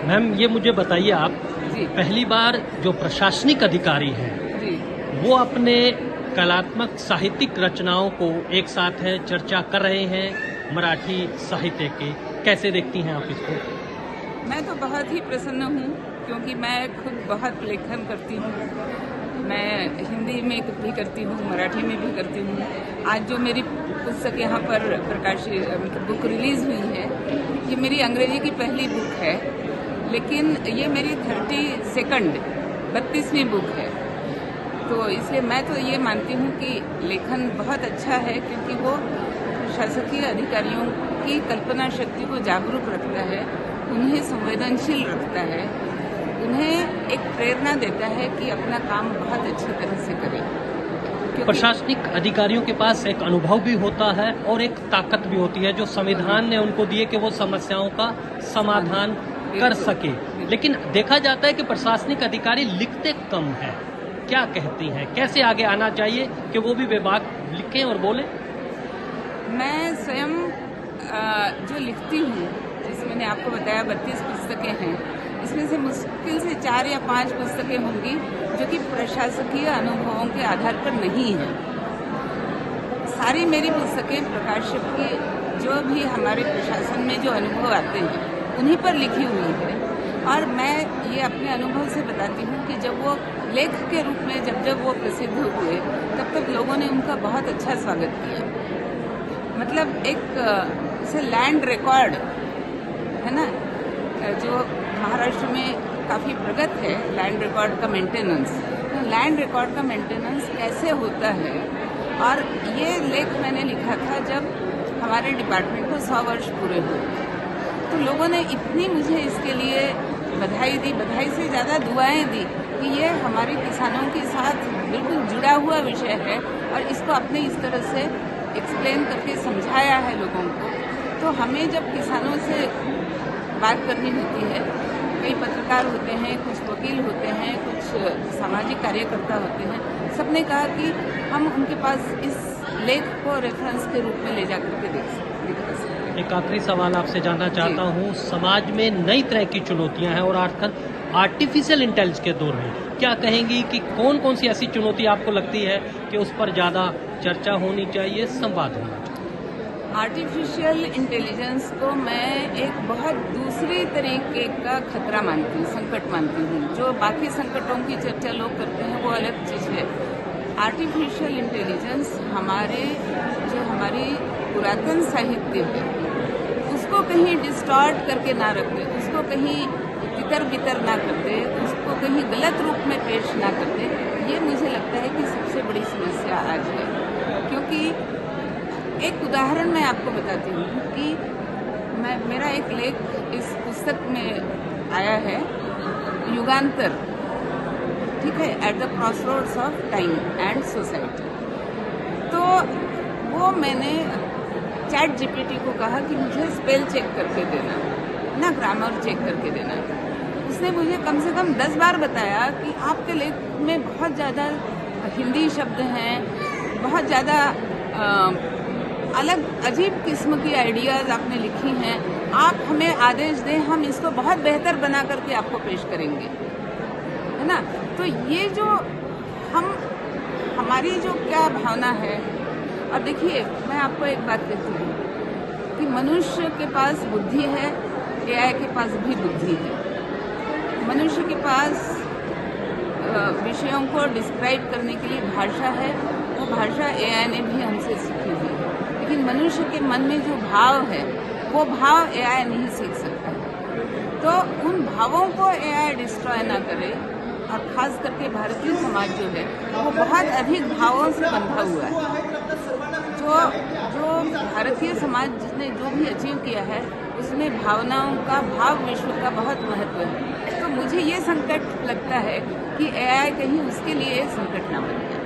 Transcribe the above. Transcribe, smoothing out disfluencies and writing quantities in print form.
Ma'am ये मुझे बताइए आप जी पहली बार जो प्रशासनिक अधिकारी हैं जी वो अपने कलात्मक साहित्यिक रचनाओं को एक साथ है चर्चा कर रहे हैं मराठी साहित्य के, कैसे देखती हैं आप इसको? मैं तो बहुत ही प्रसन्न हूँ क्योंकि मैं खुद बहुत लेखन करती हूँ। मैं हिंदी में भी करती हूँ, मराठी में भी करती हूँ। आज जो मेरी पुस्तक यहाँ पर प्रकाशित बुक रिलीज हुई है, ये मेरी अंग्रेजी की पहली बुक है, लेकिन ये मेरी 32वीं बुक है। तो इसलिए मैं तो ये मानती हूँ कि लेखन बहुत अच्छा है क्योंकि वो शासकीय अधिकारियों की कल्पना शक्ति को जागरूक रखता है, उन्हें संवेदनशील रखता है, उन्हें एक प्रेरणा देता है कि अपना काम बहुत अच्छी तरह से करें। प्रशासनिक अधिकारियों के पास एक अनुभव भी होता है और एक ताकत भी होती है जो संविधान ने उनको दी है कि वो समस्याओं का समाधान कर सके, लेकिन देखा जाता है कि प्रशासनिक अधिकारी लिखते कम है। क्या कहती हैं, कैसे आगे आना चाहिए कि वो भी विभाग लिखें और बोलें? मैं स्वयं जो लिखती हूँ, जैसे मैंने आपको बताया 32 पुस्तकें हैं, इसमें से मुश्किल से 4 या 5 पुस्तकें होंगी जो कि प्रशासकीय अनुभवों के आधार पर नहीं है। सारी मेरी पुस्तकें प्रकाशक की जो भी हमारे प्रशासन में जो अनुभव आते हैं उन्हीं पर लिखी हुई है। और मैं ये अपने अनुभव से बताती हूँ कि जब वो लेख के रूप में जब वो प्रसिद्ध हुए तब लोगों ने उनका बहुत अच्छा स्वागत किया। मतलब एक जैसे लैंड रिकॉर्ड है ना, जो महाराष्ट्र में काफ़ी प्रगत है, लैंड रिकॉर्ड का मेंटेनेंस। तो लैंड रिकॉर्ड का मेंटेनेंस कैसे होता है, और ये लेख मैंने लिखा था जब हमारे डिपार्टमेंट को 100 वर्ष पूरे हुए। तो लोगों ने इतनी मुझे इसके लिए बधाई दी, बधाई से ज़्यादा दुआएं दी कि ये हमारे किसानों के साथ बिल्कुल जुड़ा हुआ विषय है और इसको आपने इस तरह से एक्सप्लेन करके समझाया है लोगों को। तो हमें जब किसानों से बात करनी होती है, कई पत्रकार होते हैं, कुछ वकील होते हैं, कुछ सामाजिक कार्यकर्ता होते हैं, सबने कहा कि हम उनके पास इस लेख को रेफरेंस के रूप में ले जाकर के दिखा सकते हैं। एक आखिरी सवाल आपसे जानना चाहता हूँ, समाज में नई तरह की चुनौतियां हैं और आजकल आर्टिफिशियल इंटेलिजेंस के दौर में क्या कहेंगी कि कौन कौन सी ऐसी चुनौती आपको लगती है कि उस पर ज़्यादा चर्चा होनी चाहिए, संवाद होना चाहिए? आर्टिफिशियल इंटेलिजेंस को मैं एक बहुत दूसरी तरीके का खतरा मानती हूँ, संकट मानती हूँ। जो बाकी संकटों की चर्चा लोग करते हैं वो अलग चीज़ है। आर्टिफिशियल इंटेलिजेंस हमारी पुरातन साहित्य है उसको कहीं डिस्टॉर्ट करके ना रख दे, उसको कहीं तितर बितर ना कर दे, उसको कहीं गलत रूप में पेश ना कर दे। ये मुझे लगता है कि सबसे बड़ी समस्या आज है। क्योंकि एक उदाहरण मैं आपको बताती हूँ कि मेरा एक लेख इस पुस्तक में आया है, युगांतर, ठीक है, at the crossroads of time and society. तो वो मैंने चैट जीपीटी को कहा कि मुझे स्पेल चेक करके देना, ना ग्रामर चेक करके देना। उसने मुझे कम से कम 10 बार बताया कि आपके लेख में बहुत ज़्यादा हिंदी शब्द हैं, बहुत ज़्यादा अलग अजीब किस्म की आइडियाज़ आपने लिखी हैं, आप हमें आदेश दें, हम इसको बहुत बेहतर बना करके आपको पेश करेंगे, है ना। तो ये जो हमारी जो क्या भावना है, और देखिए मैं आपको एक बात कहती हूँ कि मनुष्य के पास बुद्धि है, एआई के पास भी बुद्धि है। मनुष्य के पास विषयों को डिस्क्राइब करने के लिए भाषा है, वो भाषा एआई ने भी हमसे सीखी हुई है, लेकिन मनुष्य के मन में जो भाव है वो भाव एआई नहीं सीख सकता। तो उन भावों को एआई डिस्ट्रॉय ना करे, और खास करके भारतीय समाज जो है वो बहुत अधिक भावों से बंधा हुआ है। जो भारतीय समाज जिसने जो भी अचीव किया है उसमें भावनाओं का, भाव विश्व का बहुत महत्व है। तो मुझे ये संकट लगता है कि एआई कहीं उसके लिए संकट ना बन जाए।